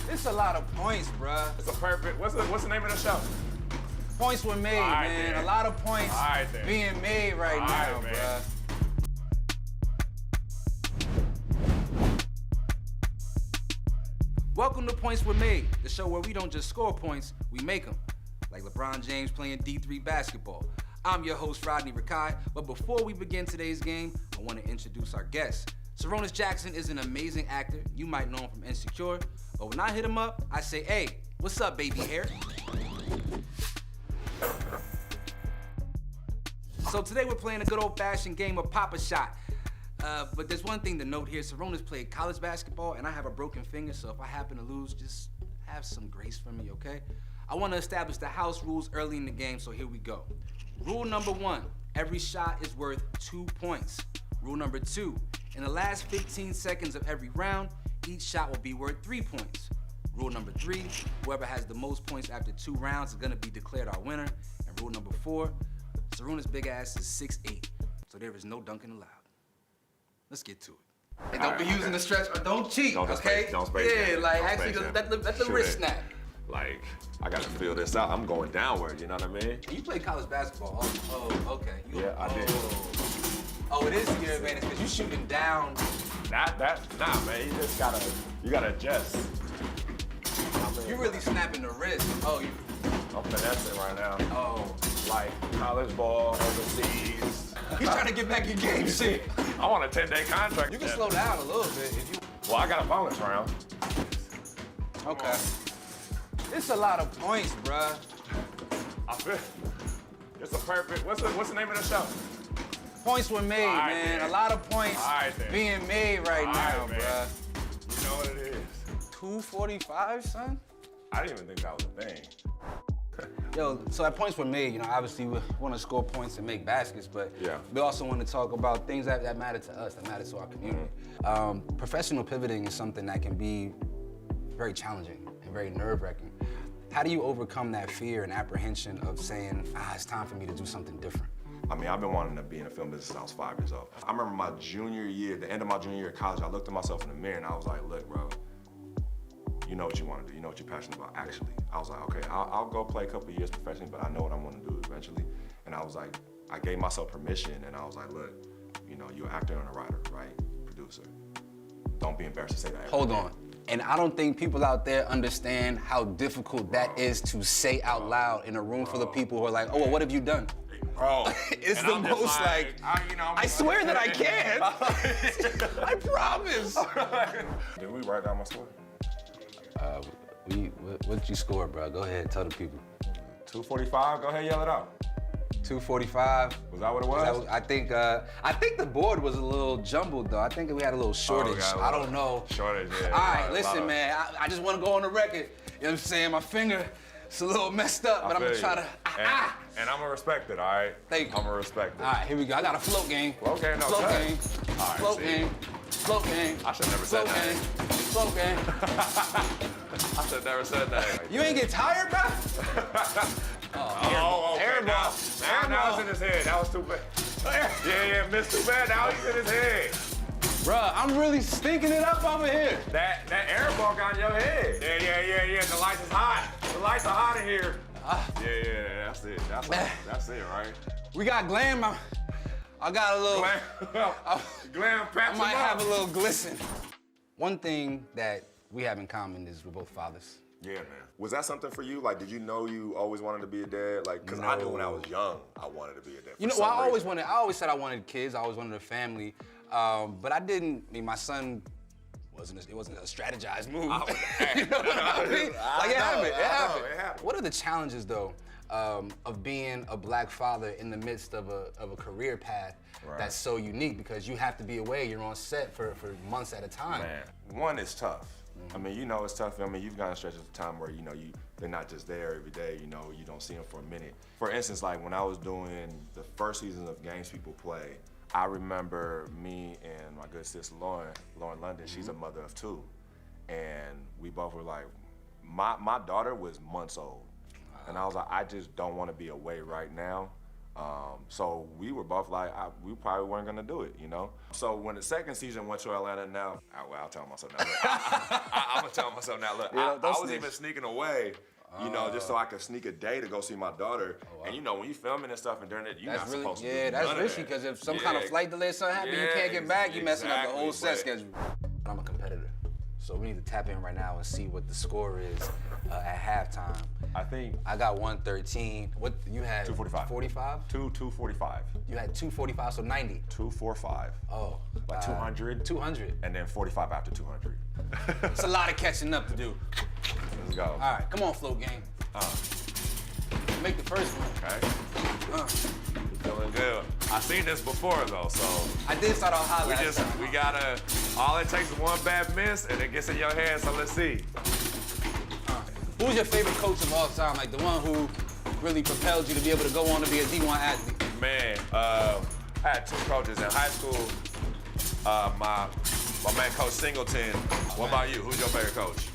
It's a lot of points, bruh. It's a perfect. What's the name of the show? Points were made, right, man. then. A lot of points being made right now, man. bruh. Welcome to Points Were Made, the show where we don't just score points, we make them. Like LeBron James playing D3 basketball. I'm your host, Rodney Rikai, but before we begin today's game, I want to introduce our guest. Sarunas Jackson is an amazing actor. You might know him from Insecure, but when I hit him up, I say, hey, what's up, baby hair? So today we're playing a good old-fashioned game of Pop-A-Shot. But there's one thing to note here. Sarunas played college basketball, and I have a broken finger, so if I happen to lose, just have some grace for me, okay? I want to establish the house rules early in the game, so here we go. Rule number 1, every shot is worth 2 points. Rule number 2, in the last 15 seconds of every round, each shot will be worth 3 points. Rule number 3, whoever has the most points after 2 rounds is gonna be declared our winner. And rule number 4, Sarunas' big ass is 6'8", so there is no dunking allowed. Let's get to it. And don't be using the stretch or don't cheat, okay? Don't space yeah, like actually let the wrist snap. Like, I gotta feel this out. I'm going downward, you know what I mean? You play college basketball. Oh, okay. Yeah, I did. Oh, it is to your advantage because you're shooting down. Nah, man, you gotta adjust. You're really snapping the wrist. Oh, I'm finessing right now. Oh. Like college ball, overseas. You trying to get back your game shit. I want a 10-day contract. You can slow down a little bit if you... Well, I got a bonus round. Okay. It's a lot of points, bruh. I feel it's a perfect. What's the name of the show? Points were made, man. Then. A lot of points being made right now, man. bruh. You know what it is. 245, son? I didn't even think that was a thing. Yo, so at Points Were Made, you know, obviously we want to score points and make baskets, but yeah, we also want to talk about things that matter to us, that matter to our community. Professional pivoting is something that can be very challenging and very nerve-wracking. How do you overcome that fear and apprehension of saying, it's time for me to do something different? I mean, I've been wanting to be in the film business since I was 5 years old. I remember my junior year, the end of my junior year of college, I looked at myself in the mirror and I was like, look, bro, you know what you want to do, you know what you're passionate about, actually. I was like, okay, I'll go play a couple of years professionally, but I know what I want to do eventually. And I was like, I gave myself permission and I was like, look, you know, you're an actor and a writer, right? Producer. Don't be embarrassed to say that. Hold on. And I don't think people out there understand how difficult that is to say out loud in a room full of people who are like, oh, well, what have you done? Bro, it's the most I swear that I can. I promise. Did we write down my score? What'd you score, bro? Go ahead, tell the people. 245, go ahead, yell it out. 245. Was that what it was? I think the board was a little jumbled though. I think we had a little shortage. I don't know. Shortage, yeah. All right, listen, man. I just want to go on the record. You know what I'm saying? My finger, it's a little messed up, but I'm gonna try to. And I'm gonna respect it, all right? Thank you. I'm gonna respect it. All right, here we go. I got a float game. Float game, no. Float game. All right, float game. Float game. I should never said that. Float game. I should never said that. You ain't get tired, bro? Airball. Now it's in his head. That was too bad. Yeah, missed too bad. Now he's in his head. Bruh, I'm really stinking it up over here. That airball got in your head. Yeah. The lights is hot. The lights are hot in here. Yeah, that's it. That's it, right? We got glam. I got a little... Glam, I might have a little glisten. One thing that we have in common is we're both fathers. Yeah, man. Was that something for you? Like, did you know you always wanted to be a dad? Like, because I knew when I was young, I wanted to be a dad. You know, well, I always said I wanted kids. I always wanted a family. But I didn't, my son it wasn't a strategized move. You know what I mean? Like, it happened. What are the challenges, though, of being a black father in the midst of a career path that's so unique? Because you have to be away, you're on set for months at a time. Man, one is tough. I mean, you know it's tough. I mean, you've gone stretches of time where, they're not just there every day, you don't see them for a minute. For instance, like when I was doing the first season of Games People Play, I remember me and my good sis Lauren London, she's a mother of 2. And we both were like, my daughter was months old. And I was like, I just don't want to be away right now So we were both like, we probably weren't gonna do it, you know? So when the second season went to Atlanta now, I'll tell myself now, look, I'm gonna tell myself now, look, Yeah, I was even sneaking away, you know, just so I could sneak a day to go see my daughter. And you know, when you filming and stuff and during it, you're not supposed to do Yeah, that's none of risky, that. because if some kind of flight delay or something happen, you can't get back, you messing up the whole set schedule. I'm a competitor, so we need to tap in right now and see what the score is at halftime. I think I got 113. What you had? 245. 45? 245. You had 245, so 90. 245. Oh. Like 200. 200. And then 45 after 200. It's a lot of catching up to do. Let's go. All right, come on, float gang. Make the first one. Okay. Feeling good. I've seen this before though, so. I did start off high last time. We gotta, all it takes is one bad miss and it gets in your head, so let's see. Who's your favorite coach of all time? Like the one who really propelled you to be able to go on to be a D1 athlete? Man, I had two coaches in high school. My man, Coach Singleton. What about you? Who's your favorite coach?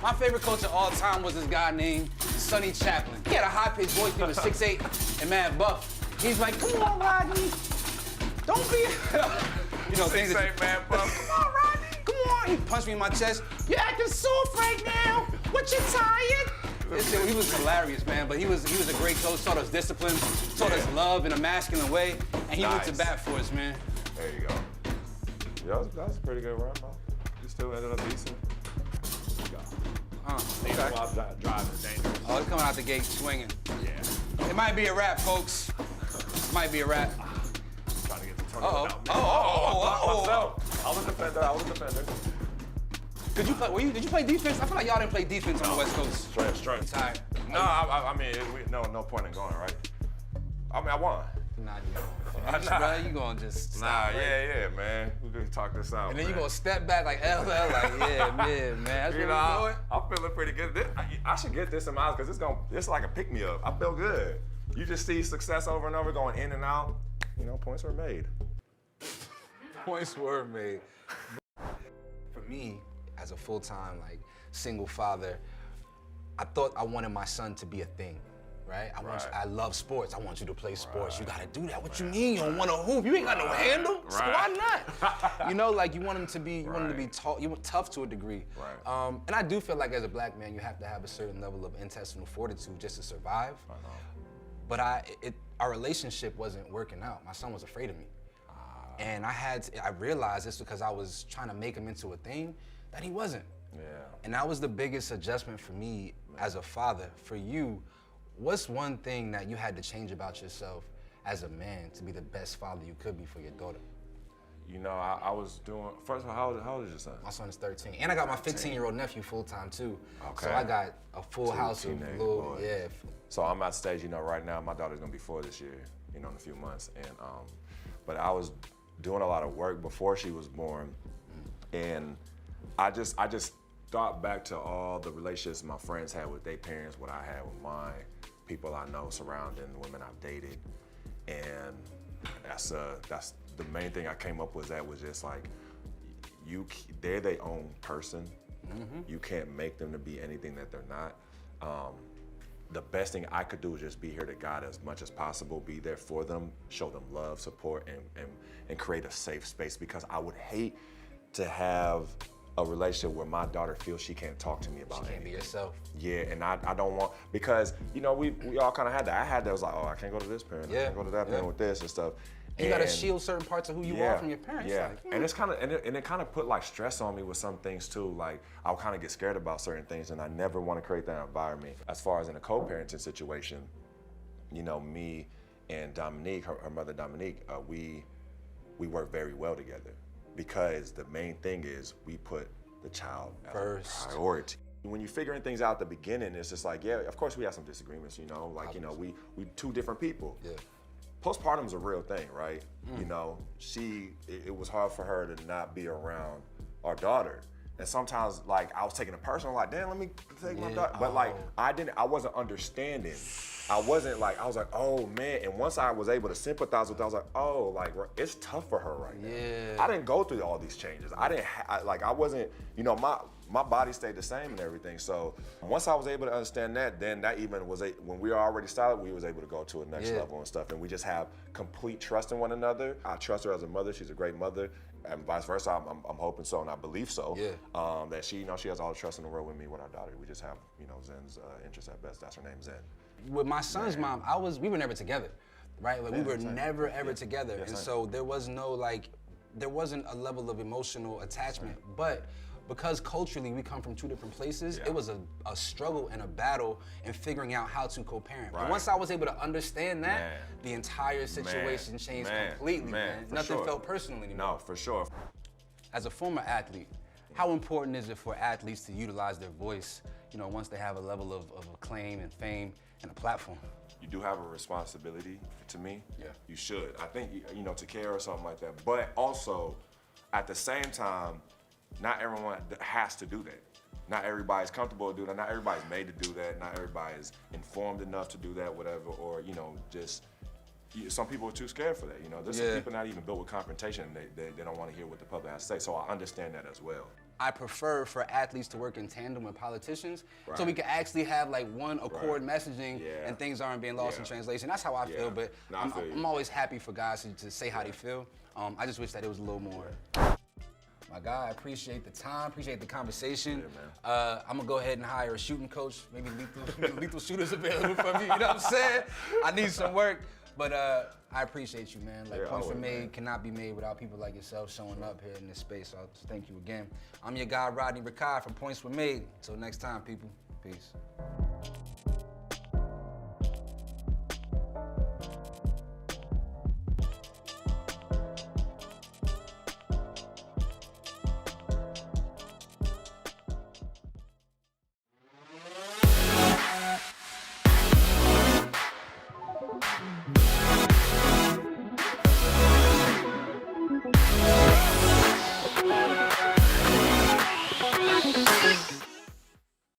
My favorite coach of all time was this guy named Sonny Chaplin. He had a high-pitched voice. He was 6'8" and mad buff. He's like, come on, Rodney. Don't be, you know, things that 6'8" man buff. Come on, Rodney. Come on. He punched me in my chest. You're acting soft right now. What, you tired? Listen, he was hilarious, man, but he was a great coach, taught us discipline, taught us love in a masculine way, and he went to bat for us, man. There you go. Yeah, that was a pretty good run, though. You still ended up decent. Okay. Driving dangerous. Oh, it's coming out the gate swinging. Yeah. It might be a wrap, folks. It might be a wrap. Trying to get the turn. Oh. I was a defender. Did you play defense? I feel like y'all didn't play defense on the West Coast. Straight. Tired. No, I mean, no point in going, right? I mean, I won. Nah, you gonna bro, you gonna just stop, yeah, man. We could talk this out. and then man. you gonna step back like LL, like yeah, man. That's what we're doing. I'm feeling pretty good. I should get this in my house because it's like a pick me up. I feel good. You just see success over and over going in and out. You know, points were made. Points were made. For me, as a full-time like single father, I thought I wanted my son to be a thing. Right? I love sports. I want you to play sports. You gotta do that. What you mean? You don't want to hoop? You ain't got no handle? So why not? You know, like you want him to be, tough to a degree. Right. And I do feel like as a black man, you have to have a certain level of intestinal fortitude just to survive. I know. But our relationship wasn't working out. My son was afraid of me. And I realized this because I was trying to make him into a thing that he wasn't. Yeah. And that was the biggest adjustment for me as a father. For you, what's one thing that you had to change about yourself as a man to be the best father you could be for your daughter? You know, I was doing, first of all, how old is your son? My son is 13. And I got my 15-year-old nephew full-time too. Okay. So I got a full house of teenage little, boys. yeah. So I'm at the stage, you know, right now, my daughter's gonna be 4 this year, you know, in a few months. And, but I was doing a lot of work before she was born. And I just thought back to all the relationships my friends had with their parents, what I had with mine, people I know surrounding women I've dated. And that's the main thing I came up with. That was just like, they're their own person. Mm-hmm. You can't make them to be anything that they're not. The best thing I could do is just be here to guide as much as possible, be there for them, show them love, support, and create a safe space, because I would hate to have a relationship where my daughter feels she can't talk to me about You can't be anything. yourself. Yeah, and I don't want, because, you know, we all kind of had that. I had that, was like, oh, I can't go to this parent, I can't go to that parent with this and stuff. You gotta shield certain parts of who you are from your parents. Yeah, Like, and it's kind of, and it kind of put like stress on me with some things too. Like I'll kind of get scared about certain things, and I never want to create that environment. As far as in a co-parenting situation, you know, me and Dominique, her mother Dominique, we work very well together, because the main thing is we put the child as first a priority. When you're figuring things out at the beginning, it's just like, yeah, of course we have some disagreements, you know, like, you know, we two different people. Yeah. Postpartum's a real thing, right? You know, it was hard for her to not be around our daughter. And sometimes, like, I was taking it personal, like, damn, let me take my daughter. But like, I wasn't understanding. I was like, oh man. And once I was able to sympathize with her, I was like, oh, like, it's tough for her right now. Yeah. I didn't go through all these changes. I wasn't, you know, my body stayed the same and everything. So once I was able to understand that, then that even was when we were already solid, we was able to go to a next level and stuff. And we just have complete trust in one another. I trust her as a mother. She's a great mother. And vice versa, I'm hoping so, and I believe so. That she, she has all the trust in the world with me, with our daughter. We just have, Zen's interest at best. That's her name, Zen. With my son's mom, we were never together, right? Like we were never ever together, and so there was no there wasn't a level of emotional attachment. But because culturally we come from two different places, it was a struggle and a battle in figuring out how to co-parent. But once I was able to understand that, the entire situation changed completely, man. Nothing felt personal anymore. No, for sure. As a former athlete, how important is it for athletes to utilize their voice, once they have a level of acclaim and fame and a platform? You do have a responsibility to me. Yeah. You should. I think, to care or something like that. But also, at the same time, not everyone has to do that. Not everybody's comfortable to do that. Not everybody's made to do that. Not everybody's informed enough to do that, whatever. Or, some people are too scared for that. There's some people not even built with confrontation. They don't want to hear what the public has to say. So I understand that as well. I prefer for athletes to work in tandem with politicians, so we can actually have one accord messaging and things aren't being lost in translation. That's how I feel, but I'm always happy for guys to say how they feel. I just wish that it was a little more. My guy, I appreciate the time, appreciate the conversation. I'm gonna go ahead and hire a shooting coach, maybe lethal shooters available for me, you know what I'm saying? I need some work. But I appreciate you, man. Points Were Made cannot be made without people like yourself showing up here in this space. So thank you again. I'm your guy, Rodney Rikai from Points Were Made. Till next time, people. Peace.